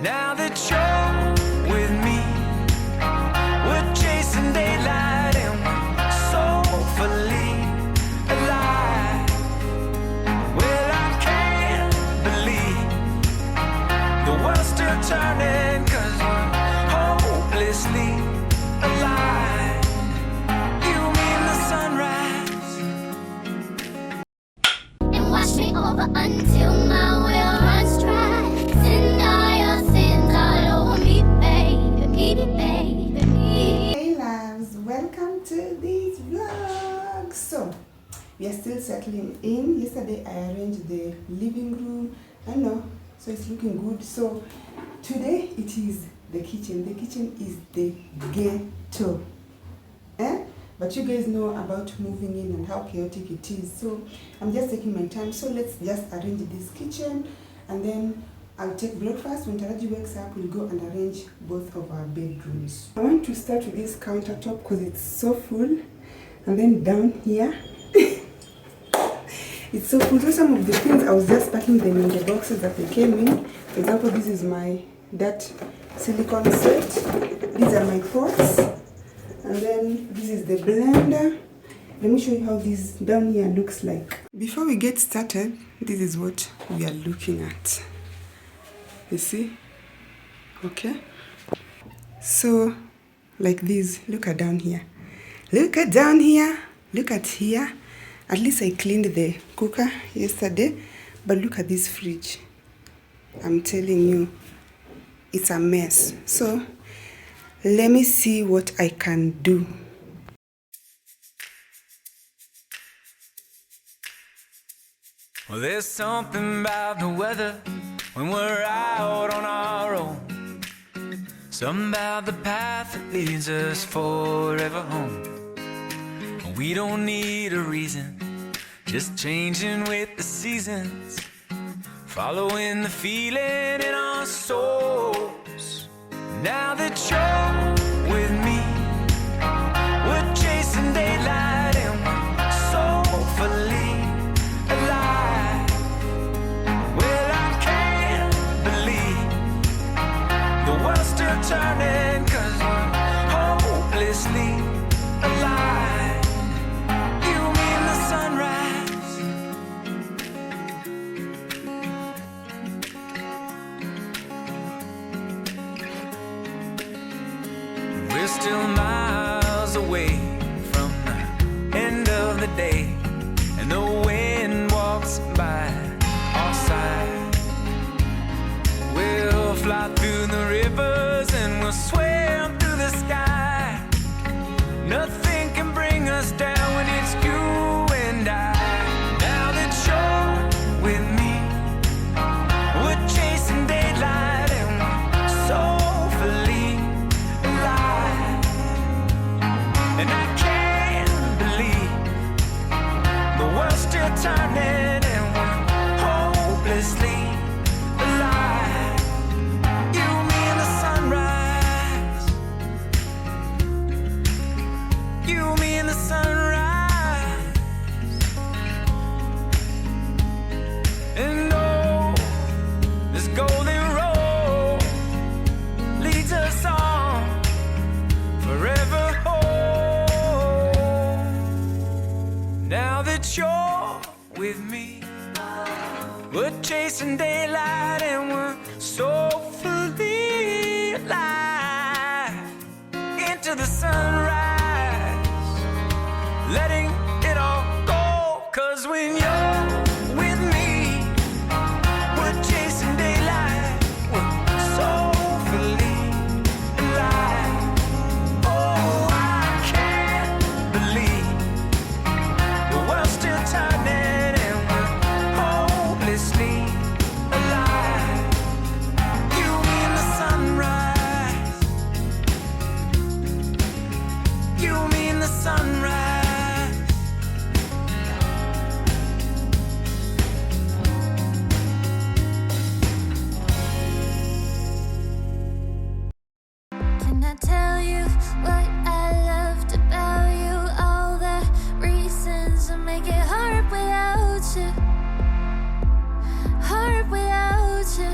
Now that you're with me, we're chasing daylight and we're soulfully alive. Well, I can't believe the world's still turning, 'cause we're hopelessly alive. You mean the sunrise, and wash me over until my will runs dry. Send all your sins all over me, baby, baby. Hey loves, welcome to this vlog. So we are still settling in. Yesterday I arranged the living room. I know, so it's looking good. So today it is the kitchen. The kitchen is the ghetto, but you guys know about moving in and how chaotic it is, so I'm just taking my time. So let's just arrange this kitchen, and then I'll take breakfast. When Taraji wakes up, we'll go and arrange both of our bedrooms. I want to start with this countertop because it's so full, and then down here it's so full. So some of the things I was just packing them in the boxes that they came in. For example, this is my silicone set. These are my pots, and then this is the blender. Let me show you how this down here looks like. Before we get started, this is what we are looking at. You see? Okay. So like this, look at down here. Look at down here. Look at here. At least I cleaned the cooker yesterday, but look at this fridge. I'm telling you, it's a mess. So let me see what I can do. well, there's something about the weather when we're out on our own. Something about the path that leads us forever home. We don't need a reason, just changing with the seasons, following the feeling in our souls. Now that you're with me, we're chasing daylight and we're soulfully alive. Well, I can't believe the world's still turning, 'cause we're hopelessly alive. You mean the sunrise, we're still miles away from the end of the day, and the wind walks by our side. We'll fly through the rivers and we'll swim through the sky. Nothing can bring us down when it's you and I. Now that you're with me, we're chasing daylight and we're soulfully alive. And I can't believe the world's still turning and we're hopelessly alive. You mean the sunrise, you mean the sunrise. And oh, this golden road leads us on forever home. Now that you're with me, we're chasing daylight and we're soulfully alive. Into the sunrise, letting it all go. 'Cause when you're with me, we're chasing daylight, we're soulfully alive. Oh, I can't believe the world's still turning and we're hopelessly alive. You mean the sunrise, you mean the sunrise. Can I tell you what I loved about you? All the reasons to make it hard without you. Hard without you.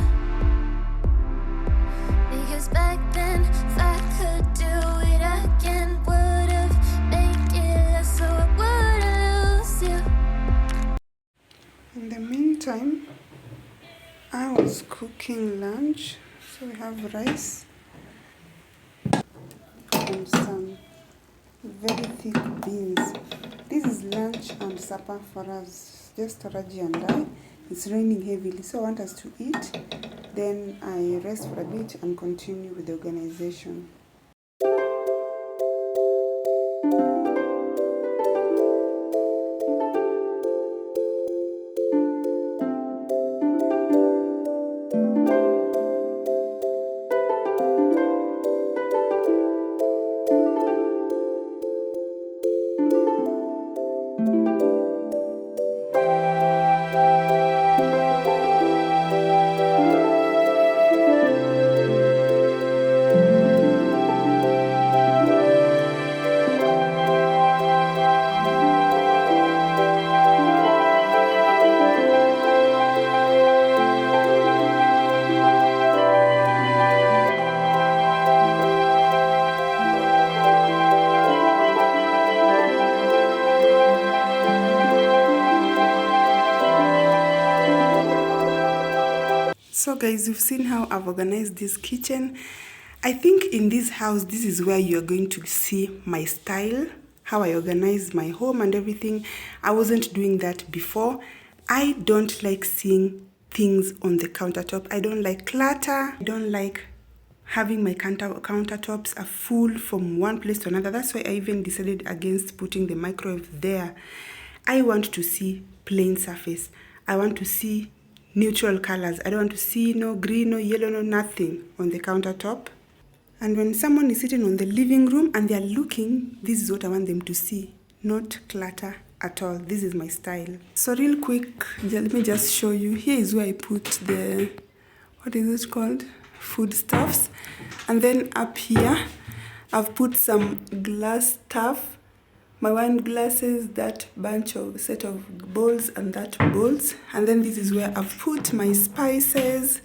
back then. If I could do it again, would've make it less so I wouldn't lose you. In the meantime, I was cooking lunch. So we have rice and some very thick beans. This is lunch and supper for us, just Taraji and I. It's raining heavily, so I want us to eat. Then I rest for a bit and continue with the organization. So guys, you've seen how I've organized this kitchen. I think in this house, this is where you're going to see my style, how I organize my home and everything. I wasn't doing that before. I don't like seeing things on the countertop. I don't like clutter. I don't like having my countertops are full from one place to another. That's why I even decided against putting the microwave there. I want to see plain surface. I want to see neutral colors. I don't want to see no green, no yellow, no nothing on the countertop. And when someone is sitting on the living room and they're looking, this is what I want them to see, not clutter at all. This is my style. So real quick, let me just show you. Here is where I put the, what is it called? Foodstuffs. And then up here, I've put some glass stuff. My wine glasses, that bunch of set of bowls and that bowls. And then this is where I've put my spices.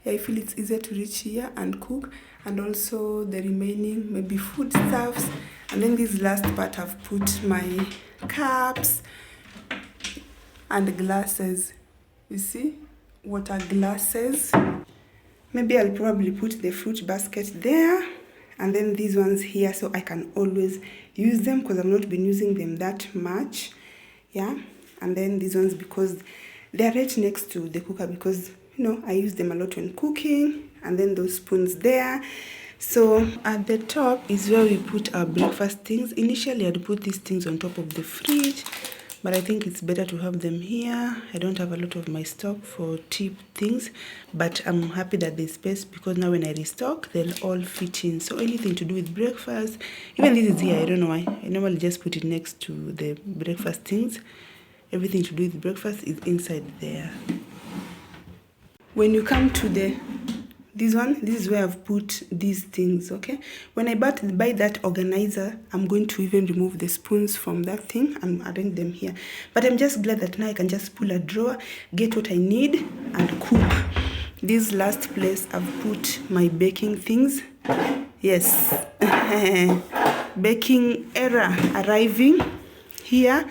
Yeah, I feel it's easier to reach here and cook. And also the remaining maybe food stuffs. And then this last part I've put my cups and glasses. You see? Water glasses. Maybe I'll probably put the fruit basket there. And then these ones here, so I can always use them because I've not been using them that much. Yeah. And then these ones because they're right next to the cooker because, you know, I use them a lot when cooking. And then those spoons there. So at the top is where we put our breakfast things. Initially, I'd put these things on top of the fridge. But I think it's better to have them here. I don't have a lot of my stock for cheap things, but I'm happy that there's space because now when I restock, they'll all fit in. So anything to do with breakfast, even this is here, I don't know why. I normally just put it next to the breakfast things. Everything to do with breakfast is inside there. When you come to this one, this is where I've put these things, okay? When I buy that organizer, I'm going to even remove the spoons from that thing and arrange them here. But I'm just glad that now I can just pull a drawer, get what I need, and cook. This last place, I've put my baking things. Yes, baking era arriving here.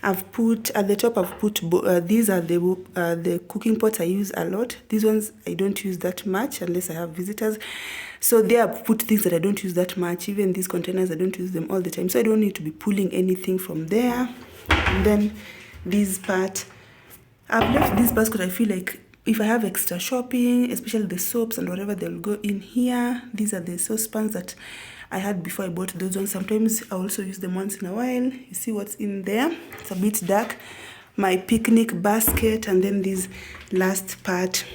I've put at the top. I've put these are the cooking pots I use a lot. These ones I don't use that much unless I have visitors. So there I've put things that I don't use that much. Even these containers I don't use them all the time. So I don't need to be pulling anything from there. And then this part, I've left this basket. I feel like if I have extra shopping, especially the soaps and whatever, they'll go in here. These are the saucepans that I had before I bought those ones. Sometimes I also use them once in a while. You see what's in there? It's a bit dark. My picnic basket, and then this last part.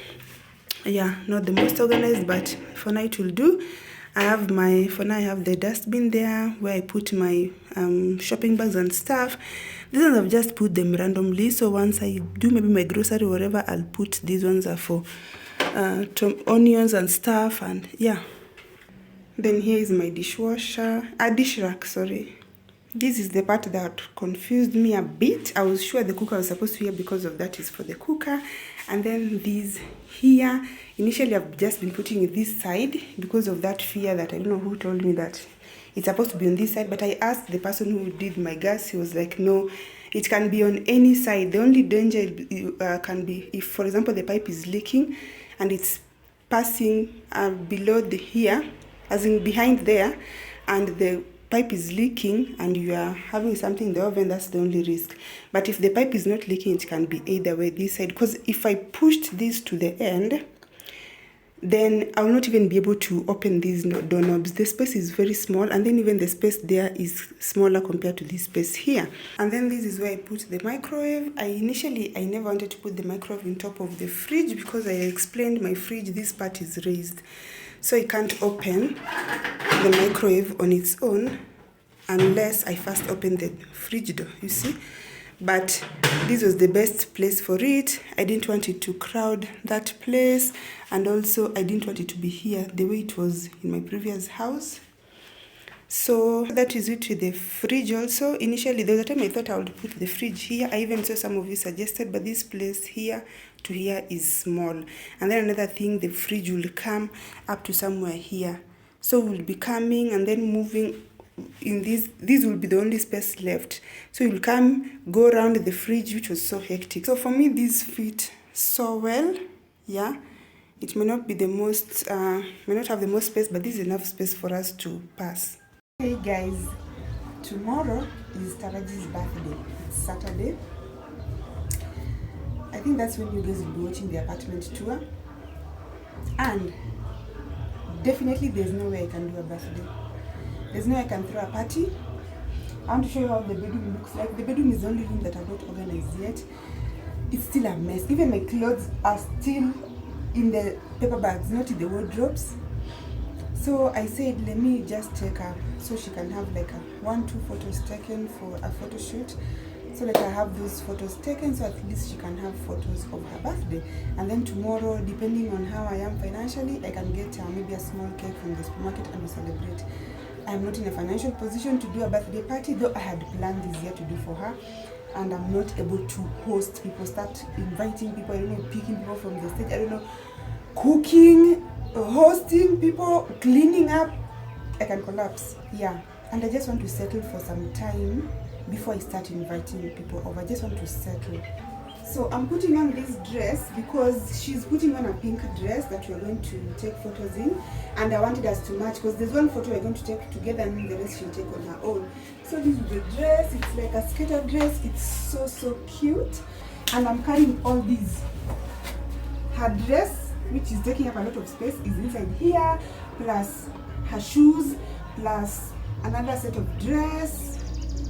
Yeah, not the most organized, but for now it will do. I have for now I have the dustbin there where I put my shopping bags and stuff. These ones I've just put them randomly. So once I do maybe my grocery or whatever, I'll put these ones are for onions and stuff, and yeah. Then here is my dishwasher, dish rack, sorry. This is the part that confused me a bit. I was sure the cooker was supposed to be here because of that is for the cooker. And then these here, initially I've just been putting it this side because of that fear that I don't know who told me that it's supposed to be on this side. But I asked the person who did my gas, he was like, no, it can be on any side. The only danger can be if, for example, the pipe is leaking and it's passing below the here, as in behind there, and the pipe is leaking and you are having something in the oven, that's the only risk. But if the pipe is not leaking, it can be either way, this side, because if I pushed this to the end, then I will not even be able to open these doorknobs. The space is very small, and then even the space there is smaller compared to this space here. And then this is where I put the microwave. I never wanted to put the microwave on top of the fridge because I explained my fridge, this part is raised, so I can't open the microwave on its own unless I first open the fridge door, you see. But this was the best place for it. I didn't want it to crowd that place, and also I didn't want it to be here the way it was in my previous house. So that is it with the fridge also. Initially, there was a time I thought I would put the fridge here. I even saw some of you suggested, but this place here to here is small. And then another thing, the fridge will come up to somewhere here. So we'll be coming and then moving in this will be the only space left. So you'll come, go around the fridge, which was so hectic. So for me, this fit so well, yeah. It may not be the most, may not have the most space, but this is enough space for us to pass. Hey guys, tomorrow is Taraji's birthday. It's Saturday. I think that's when you guys will be watching the apartment tour. And definitely there's no way I can do a birthday. There's no way I can throw a party. I want to show you how the bedroom looks like. The bedroom is the only room that I've not organized yet. It's still a mess. Even my clothes are still in the paper bags, not in the wardrobes. So I said, let me just take her so she can have like 1-2 photos taken for a photo shoot. So like I have those photos taken, so at least she can have photos of her birthday. And then tomorrow, depending on how I am financially, I can get maybe a small cake from the supermarket and we celebrate. I'm not in a financial position to do a birthday party, though I had planned this year to do for her. And I'm not able to host people, start inviting people, I don't know, picking people from the stage, I don't know, cooking, hosting people, cleaning up. I can collapse, yeah. And I just want to settle for some time before I start inviting people over. I just want to settle. So I'm putting on this dress because she's putting on a pink dress that we're going to take photos in, and I wanted us to match because there's one photo we're going to take together and the rest she'll take on her own. So this is the dress. It's like a skater dress. It's so cute, and I'm carrying all these. Her dress, which is taking up a lot of space, is inside here, plus her shoes, plus another set of dress,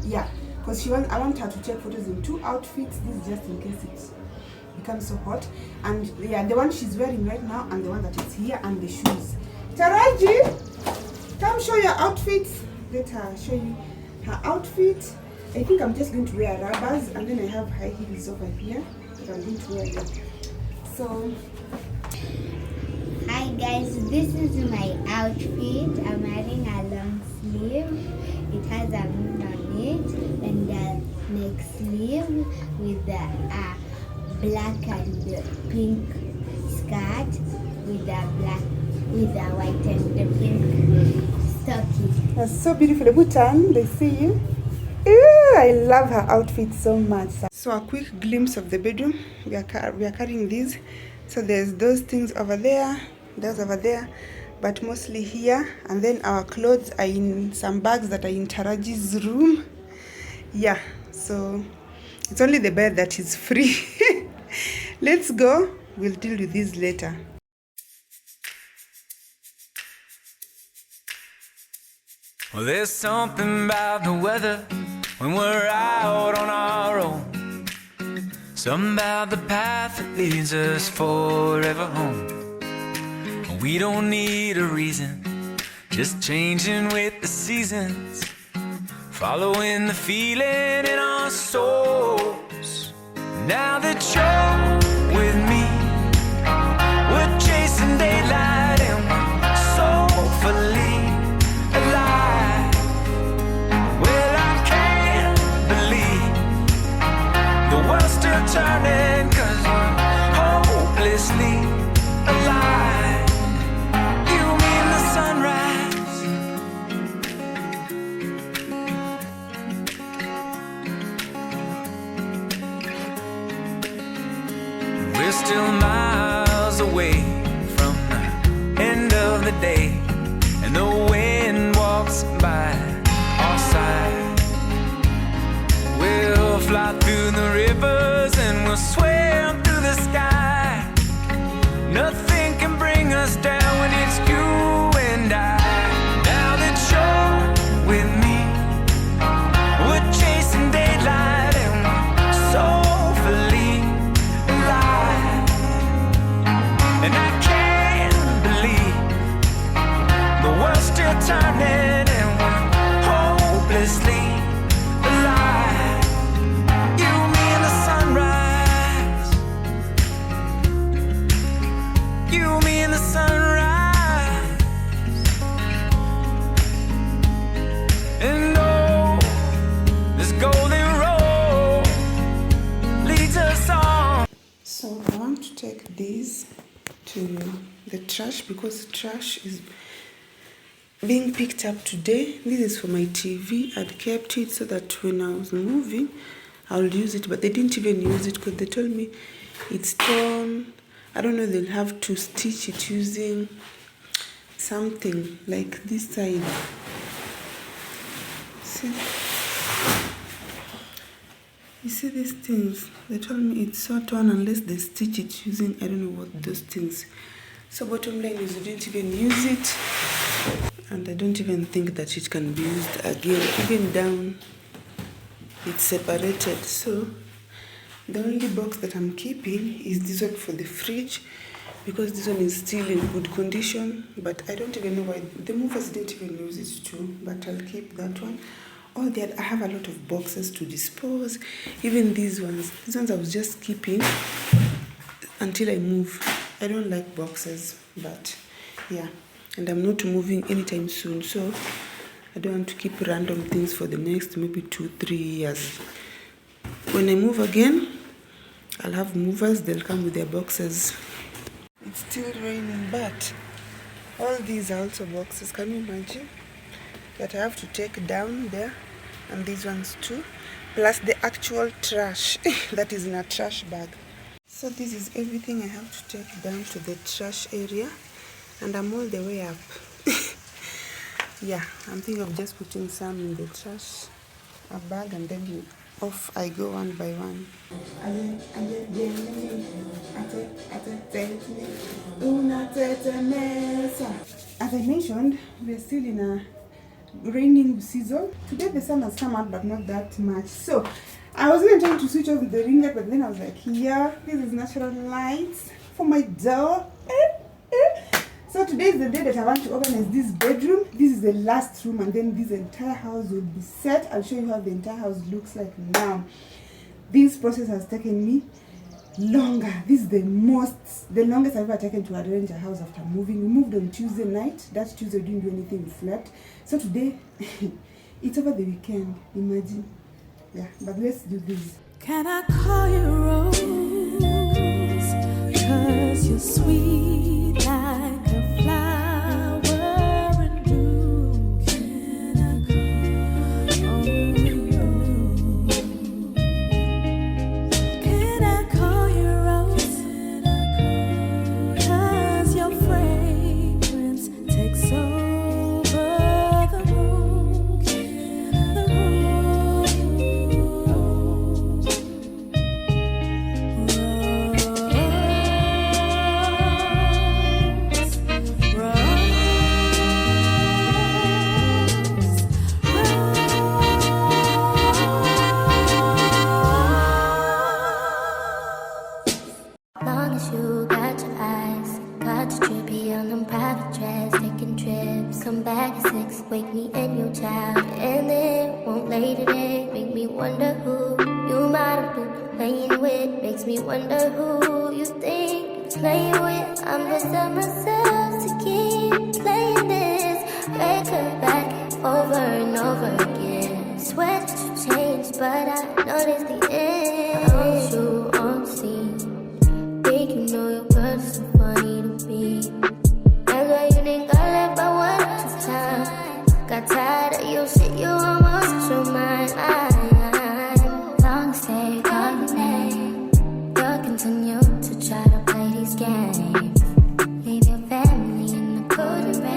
yeah. Because I want her to take photos in 2 outfits. This is just in case it becomes so hot. And yeah, the one she's wearing right now and the one that is here and the shoes. Taraji, come show your outfits. Let her show you her outfit. I think I'm just going to wear rubbers, and then I have high heels over here that I'm going to wear them. So, hi guys, this is my outfit. I'm wearing a long sleeve. It has a moon on it, and a neck sleeve with a black and pink skirt with a white and the pink stocking. that's so beautiful. Bhutan, they see you. Ew, I love her outfit so much. So a quick glimpse of the bedroom. We are carrying these. So there's those things over there, those over there, but mostly here. And then our clothes are in some bags that are in Taraji's room. Yeah, so it's only the bed that is free. Let's go. We'll deal with this later. Well, there's something about the weather when we're out on our own. Something about the path that leads us forever home. We don't need a reason, just changing with the seasons, following the feeling in our souls. Now that you're with me, we're chasing daylight and we're soulfully alive. Well, I can't the day, and the wind walks by our side. We'll fly through the rivers and we'll swim through the sky. Nothing can bring us down when it's you and I. Now that you're with me, we're chasing daylight and we're soulfully alive. And I can't believe the world's still turning and we're hopelessly alive. You, me, and the sunrise. You, me, and the sunrise. And oh, this golden road leads us on. So I want to take these to the trash because trash is being picked up today. This is for my TV. I'd kept it so that when I was moving, I'll use it. But they didn't even use it because they told me it's torn. I don't know, they'll have to stitch it using something like this side. See? You see these things? They told me it's so torn unless they stitch it using, I don't know what those things. So bottom line is, I didn't even use it. And I don't even think that it can be used again. Even down, it's separated. So the only box that I'm keeping is this one for the fridge, because this one is still in good condition. But I don't even know why the movers didn't even use it too. But I'll keep that one. All that, I have a lot of boxes to dispose. Even these ones I was just keeping until I move. I don't like boxes, but yeah. And I'm not moving anytime soon, so I don't want to keep random things for the next maybe 2-3 years. When I move again, I'll have movers. They'll come with their boxes. It's still raining, but all these are also boxes. Can you imagine that I have to take down there, and these ones too, plus the actual trash that is in a trash bag. So this is everything I have to take down to the trash area. And I'm all the way up. Yeah, I'm thinking of just putting some in the trash, a bag, and then off I go one by one. As I mentioned, we're still in a raining season. Today the sun has come out, but not that much. So I was even trying to switch off the ring light, but then I was like, yeah, this is natural lights for my door. So today is the day that I want to organize this bedroom. This is the last room, and then this entire house will be set. I'll show you how the entire house looks like now. This process has taken me longer. This is the longest I've ever taken to arrange a house after moving. We moved on Tuesday night. That Tuesday we didn't do anything, we slept. So today, it's over the weekend, imagine. Yeah, but let's do this. Can I call you Rose? 'Cause you're sweet like a flower in bloom. Can I call you Rose? Can I call you Rose? 'Cause your fragrance takes over the room. The Long as you got your eyes, got your trippy on them private jets, taking trips, come back at 6, wake me and your child, and it won't lay today, make me wonder who you might have been playing with, makes me wonder who you think you're playing with. I'm just telling myself to keep playing this record back over and over again. Swear that you changed, but I noticed the end. I want you on the scene. Think you know your girl is so funny to me. That's why you think I left by 1 or 2 times. Got tired of your shit, you almost lost your mind. Long stay, call your name. You'll continue to try to play these games. Leave your family in the cold and rain.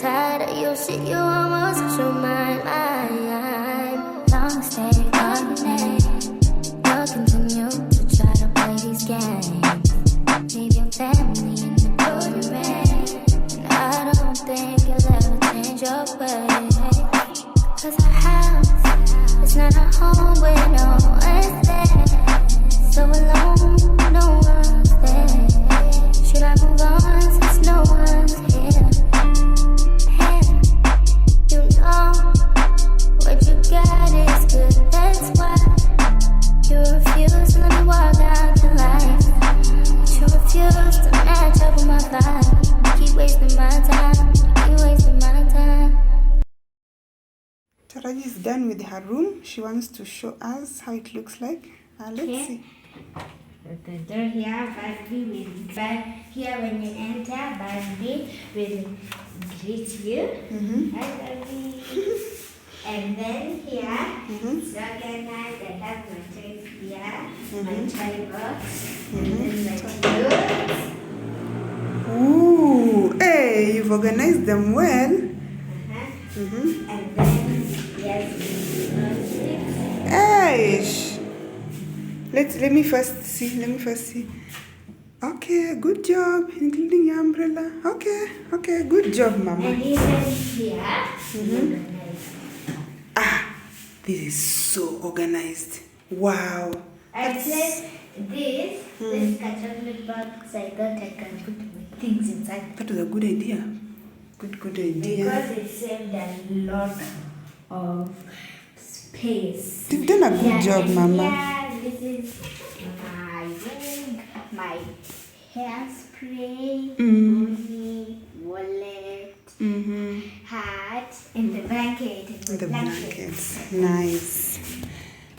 tired of your shit, you almost lost your mind. Long stay coordinate. You'll continue to try to play these games. Leave your family in the pouring rain. And I don't think you'll ever change your ways. Cause our house is not a home where no one's there. So alone, no one's there. Should I move on since no one's here? Hey, you know what you got is good, that's why you refuse to let me walk out your life. You refuse to match up with my vibe. Keep wasting my time, keep wasting my time. Taraji is done with her room. She wants to show us how it looks like. Let's see. The door here, Barbie will here when you enter, Barbie will greet you. Hi, Barbie. And then here, it's organized. I have my toys here, my toy box, and then my clothes. Ooh, hey, you've organized them well. And then, yes, Hey, let me first see. Okay, good job, including your umbrella. Okay, good job, Mama. and even here, This is so organized. Wow. I placed this chocolate box. I thought I can put my things inside That was a good idea. Good idea. because it saved a lot of space. You've done a good job, and Mama. Yeah, this is my wig, my hairspray, hoodie, wallet, hat, and the blanket. And The blankets. Nice.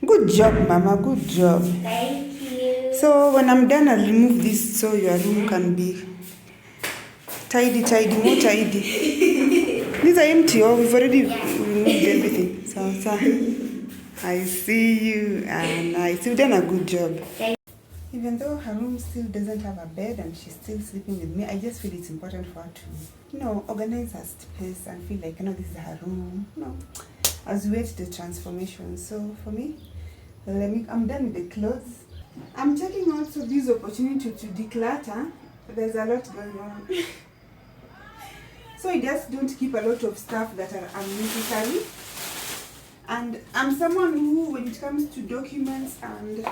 Good job, Mama. Good job. Thank you. So when I'm done, I'll remove this so your room can be tidy, more tidy. These are empty. Oh, we've already removed everything. So I see you, and you've done a good job. Even though her room still doesn't have a bed and she's still sleeping with me, I just feel it's important for her to, organize her space and feel like, this is her room. As we wait the transformation. So for me, I'm done with the clothes. I'm taking also this opportunity to declutter. There's a lot going on. So I just don't keep a lot of stuff that are unnecessary. And I'm someone who, when it comes to documents and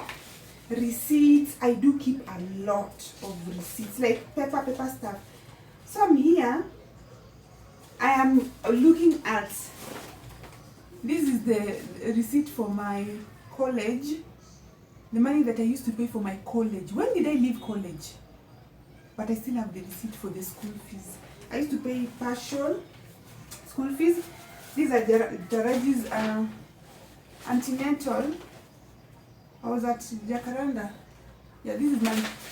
receipts, I do keep a lot of receipts, like paper stuff. So I'm here, I am looking at, this is the receipt for my college, the money that I used to pay for my college. When did I leave college? But I still have the receipt for the school fees. I used to pay partial school fees. These are Taraji's antenatal. I was at Jacaranda. Yeah, this is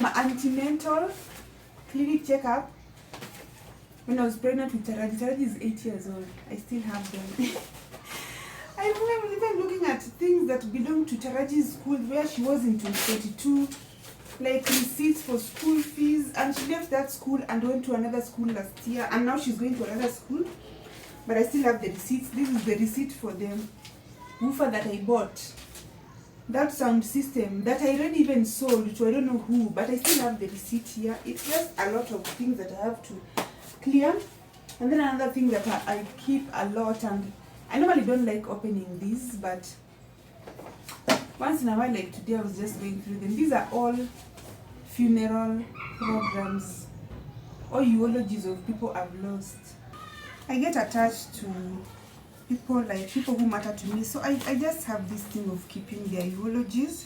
my antenatal clinic checkup when I was pregnant with Taraji. Taraji is 8 years old. I still have them. I remember even looking at things that belong to Taraji's school where she was in 2022, like receipts for school fees, and she left that school and went to another school last year, and now she's going to another school. But I still have the receipts. This is the receipt for the woofer that I bought. That sound system that I already even sold to I don't know who, but I still have the receipt here. It's just a lot of things that I have to clear. And then another thing that I keep a lot, and I normally don't like opening these, but once in a while, like today, I was just going through them. These are all funeral programs or eulogies of people I've lost. I get attached to people who matter to me, so I just have this thing of keeping their eulogies.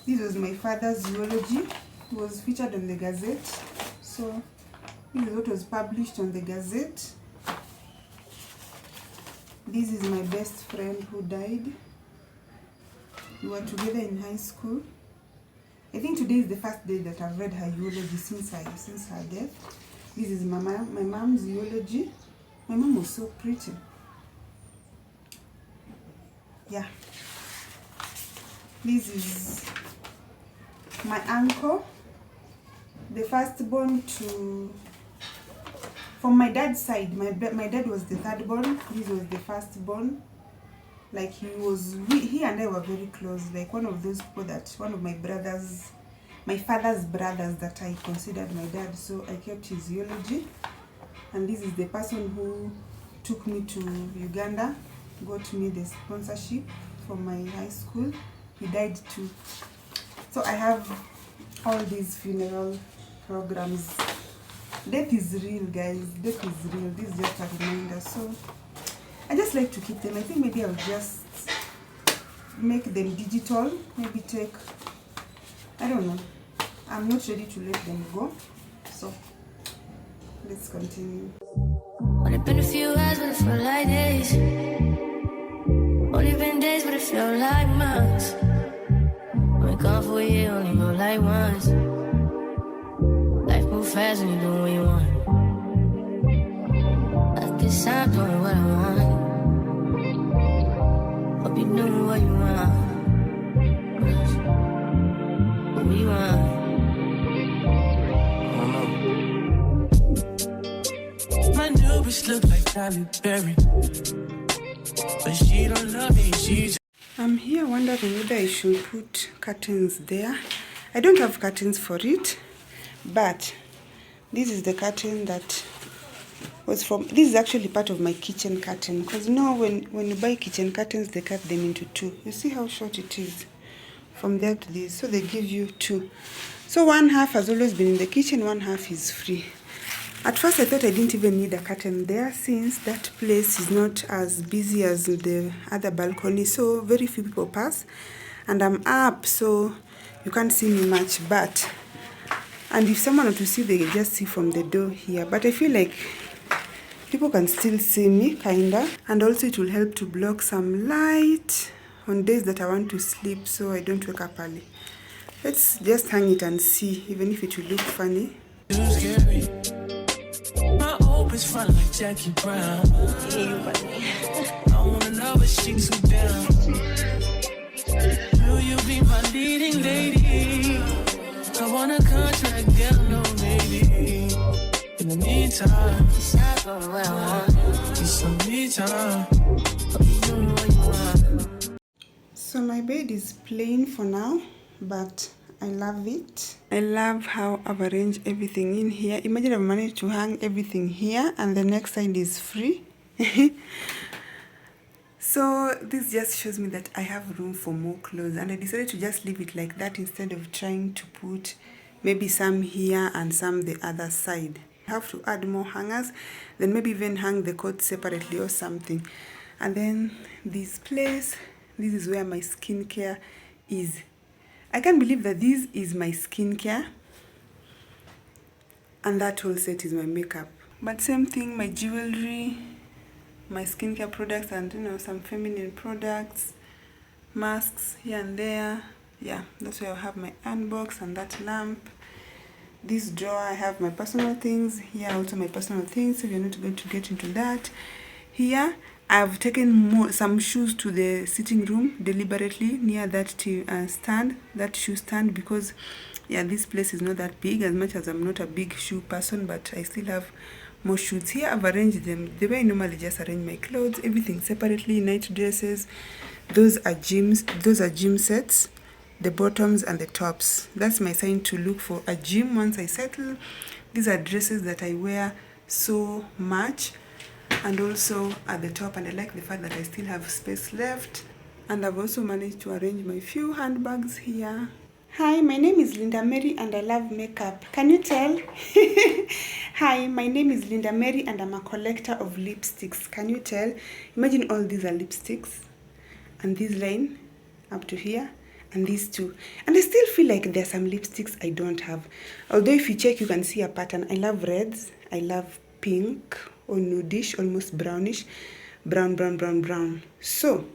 This was my father's eulogy. It was featured on the Gazette, so this is what was published on the Gazette. This is my best friend who died. We were together in high school. I think today is the first day that I've read her eulogy since her death. This is my mom's eulogy. My mom was so pretty. Yeah. This is my uncle, the firstborn to From my dad's side, my dad was the third born. This was the first born. Like he and I were very close. Like one of those people that one of my brothers, my father's brothers that I considered my dad. So I kept his eulogy. And this is the person who took me to Uganda, got me the sponsorship from my high school. He died too. So I have all these funeral programs. Death is real, guys. Death is real. This is just a reminder. So I just like to keep them. I think maybe I'll just make them digital. Maybe take, I don't know. I'm not ready to let them go. So let's continue. Only been a few hours, but it felt like days. Only been days, but it felt like months. Been gone for a year, only know like once. Life move fast when you do what you want. At this time, doing what I want. Hope you doing what you want. What we want. My new bitch look like Tyler Perry, but she don't love me, she's I'm here wondering whether I should put curtains there. I don't have curtains for it, but this is the curtain that was from, this is actually part of my kitchen curtain, because you know when you buy kitchen curtains, they cut them into two. You see how short it is from there to this, so they give you two. So one half has always been in the kitchen, one half is free. At first I thought I didn't even need a curtain there, since that place is not as busy as the other balcony, so very few people pass, and I'm up, so you can't see me much. But and if someone were to see, they just see from the door here, but I feel like people can still see me kinda, and also it will help to block some light on days that I want to sleep, so I don't wake up early. Let's just hang it and see, even if it will look funny. too scary. My hope is front like Jackie Brown. I wanna know if she too down. Will you be my leading lady? I want a contract, girl, no maybe. In the meantime, It's not going where I want. it's some me time. Hope you doing what you want. So my bed is plain for now, but I love it. I love how I've arranged everything in here. Imagine I've managed to hang everything here and the next side is free. So this just shows me that I have room for more clothes, and I decided to just leave it like that instead of trying to put maybe some here and some the other side. I have to add more hangers, then maybe even hang the coat separately or something. And then this place, this is where my skincare is. I can't believe that this is my skincare and that whole set is my makeup. But same thing, my jewelry, my skincare products, and you know, some feminine products, masks here and there. Yeah, that's where I have my handbox and that lamp. This drawer, I have my personal things. Here also my personal things, so we're not going to get into that. Here I've taken some shoes to the sitting room deliberately near that stand, that shoe stand, because yeah, this place is not that big, as much as I'm not a big shoe person, but I still have more shoes. Here I've arranged them the way I normally just arrange my clothes, everything separately, night dresses. Those are gym sets, the bottoms and the tops. That's my sign to look for a gym once I settle. These are dresses that I wear so much, and also at the top, and I like the fact that I still have space left. And I've also managed to arrange my few handbags here. Hi, my name is Linda Mary and I love makeup. Can you tell? Hi, my name is Linda Mary and I'm a collector of lipsticks. Can you tell? Imagine all these are lipsticks, and this line up to here, and these two. And I still feel like there's some lipsticks I don't have. Although if you check, you can see a pattern. I love reds, I love pink or nudish, almost brownish, brown. So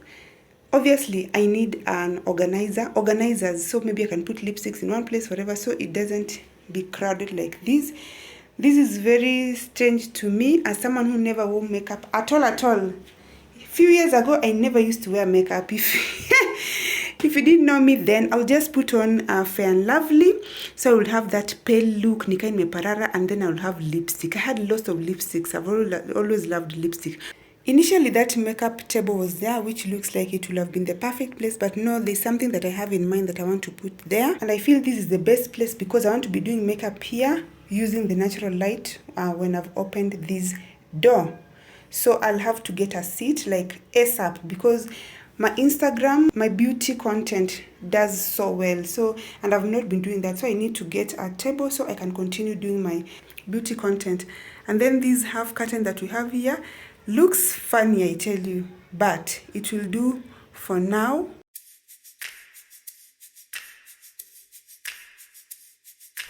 obviously I need an organizers, so maybe I can put lipsticks in one place forever, so it doesn't be crowded like this. This is very strange to me as someone who never wore makeup at all. A few years ago I never used to wear makeup. If you didn't know me then, I'll just put on Fair and Lovely. So I would have that pale look, nika imeparara, and then I would have lipstick. I had lots of lipsticks. I've always loved lipstick. Initially, that makeup table was there, which looks like it will have been the perfect place, but no, there's something that I have in mind that I want to put there. And I feel this is the best place because I want to be doing makeup here using the natural light when I've opened this door. So I'll have to get a seat like ASAP because my Instagram, my beauty content does so well. So, and I've not been doing that. So I need to get a table so I can continue doing my beauty content. And then this half curtain that we have here looks funny, I tell you, but it will do for now.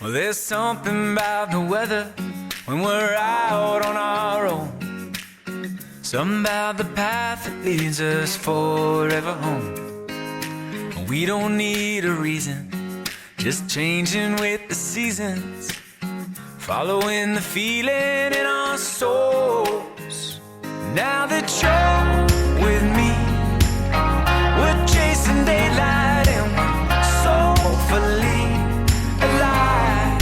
Well, there's something about the weather when we're out on our own. Something about the path that leads us forever home. We don't need a reason, just changing with the seasons, following the feeling in our souls. Now that you're with me, we're chasing daylight and we're soulfully alive.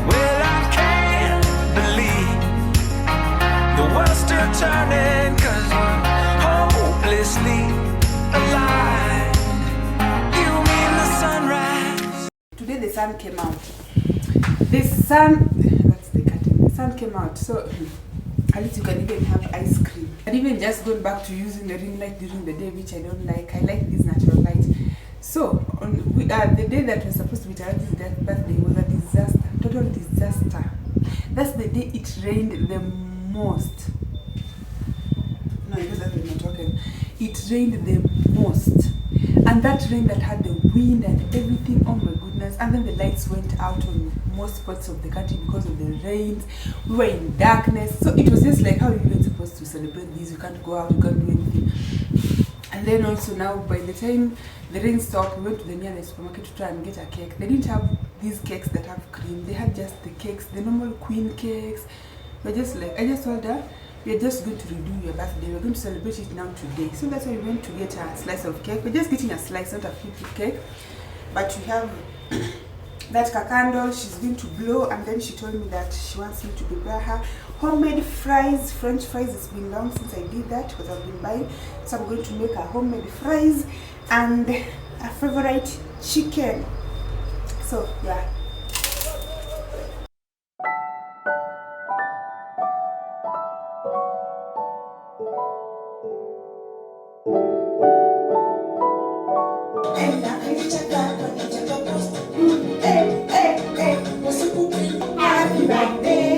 Well, I can't believe the world's still turning, 'cause we're hopelessly alive. You mean the sunrise? Today the sun came out. That's the curtain. The sun came out, so at least you can even have ice cream. And even just going back to using the ring light during the day, which I don't like. I like this natural light. So on the day that was supposed to be Taraji's birthday was a disaster, total disaster. That's the day it rained the most. No, I know that we're not talking. It rained the most. And that rain that had the wind and everything, oh my goodness. And then the lights went out on most parts of the country because of the rains. We were in darkness. So it was just like, how are you even supposed to celebrate this? You can't go out, you can't do anything. And then also now, by the time the rain stopped, we went to the nearest supermarket to try and get a cake. They didn't have these cakes that have cream. They had just the cakes, the normal queen cakes. We're just like, I just told her, we're just going to redo your birthday. We're going to celebrate it now today. So that's why we went to get a slice of cake. We're just getting a slice, not a full cake. But we have that candle she's going to blow, and then she told me that she wants me to prepare her homemade fries, French fries. It's been long since I did that because I've been buying. So I'm going to make her homemade fries and a favorite chicken. So yeah. Happy birthday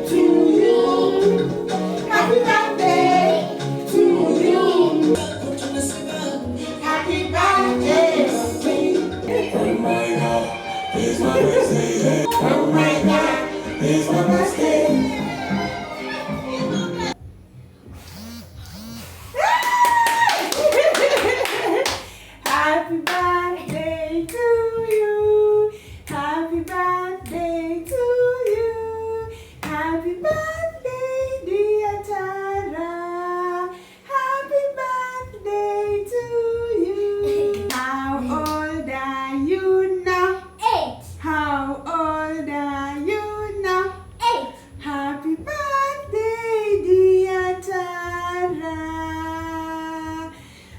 to you. Happy birthday to you. Happy birthday. Oh my God, it's my birthday. Oh my God, it's my birthday. Happy birthday to you. Happy birthday to you. Happy birthday, dear Tara. Happy birthday to you. How old are you now? 8. How old are you now? 8. Happy birthday, dear Tara.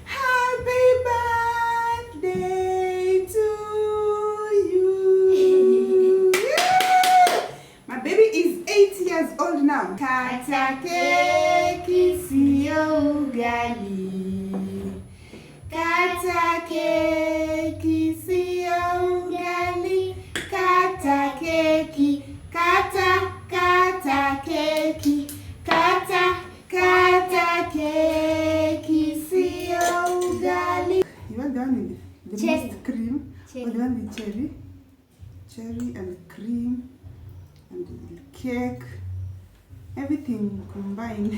Happy birthday to you. My baby is 8 years old now. Kata keki sio ugali. Kata keki sio ugali. Kata keki. Kata keki. Kata keki sio ugali. You want the one with the Cherry. most cream? Or the one with cherry? Cherry and cream and the cake. Everything combined.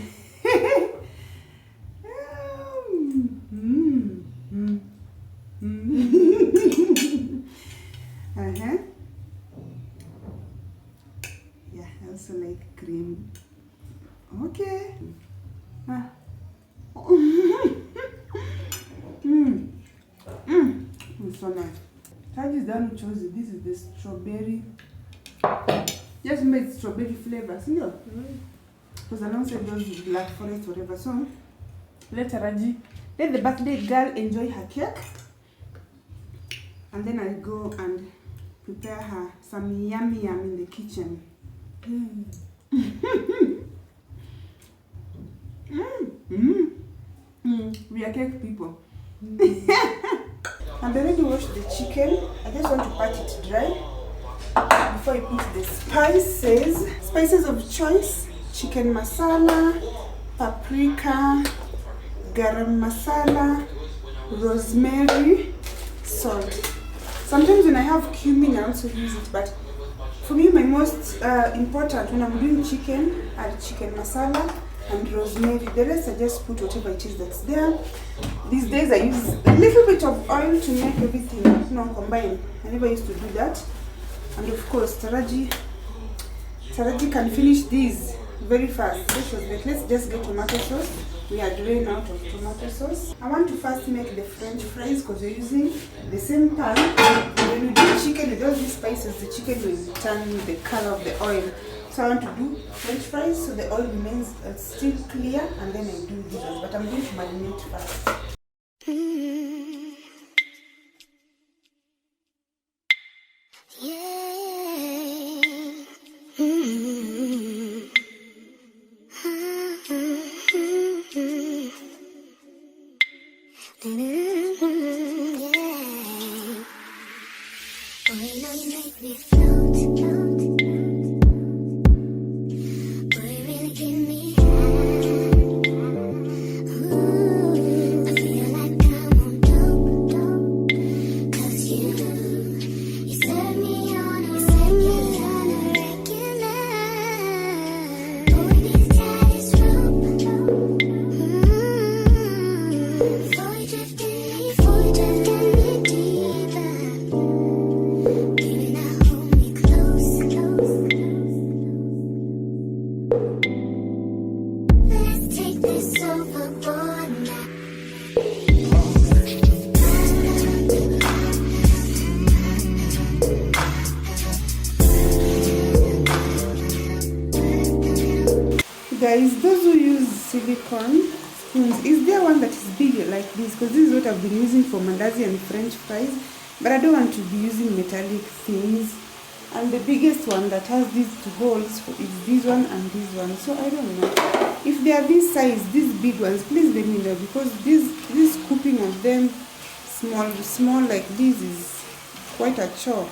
Uh-huh. Yeah, I also like cream. Okay. Ah. one who chose it. This is the strawberry. Just made strawberry flavors, you know. Because alongside those black forest, whatever. So let Taraji, let the birthday girl enjoy her cake, and then I'll go and prepare her some yummy yum in the kitchen. We are cake people. I've already washed the chicken. I just want to pat it dry before I put the spices. Spices of choice: chicken masala, paprika, garam masala, rosemary, salt. Sometimes when I have cumin, I also use it, but for me, my most important when I'm doing chicken are chicken masala and rosemary. The rest I just put whatever it is that's there. These days I use a little bit of oil to make everything, you know, combine. I never used to do that. And of course, Taraji can finish these very fast. So she was like, let's just get tomato sauce. We had ran out of tomato sauce. I want to first make the French fries because we're using the same pan. When we do chicken with all these spices, the chicken will turn the color of the oil. So I want to do French fries so the oil remains still clear, and then I do these ones. But I'm going to marinate first. Guys, those who use silicone spoons, is there one that is big like this? Because this is what I've been using for mandazi and French fries, but I don't want to be using metallic things. And the biggest one that has these two holes is this one and this one. So I don't know if they are this size, these big ones. Please let me know, because this scooping of them small like this is quite a chore.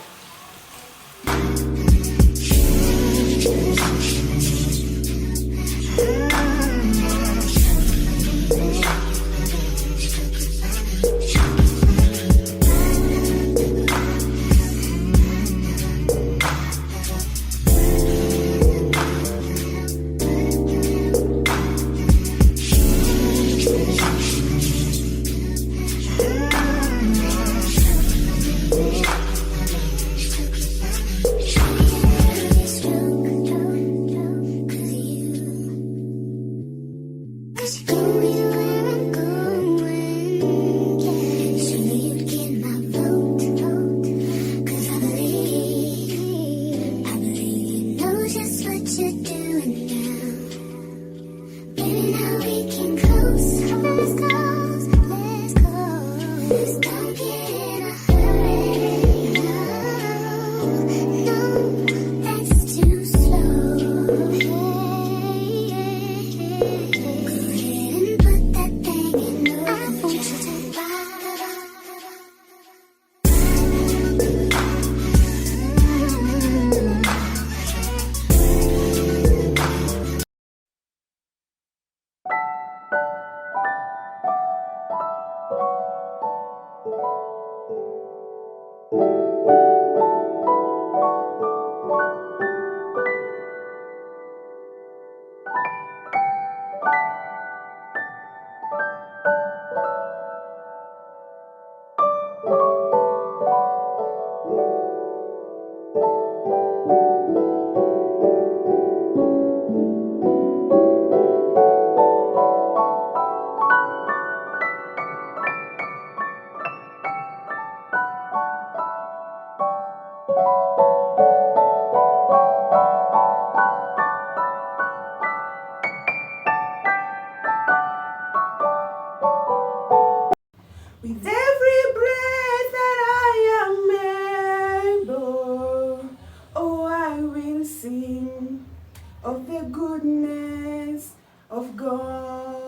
of the goodness of God.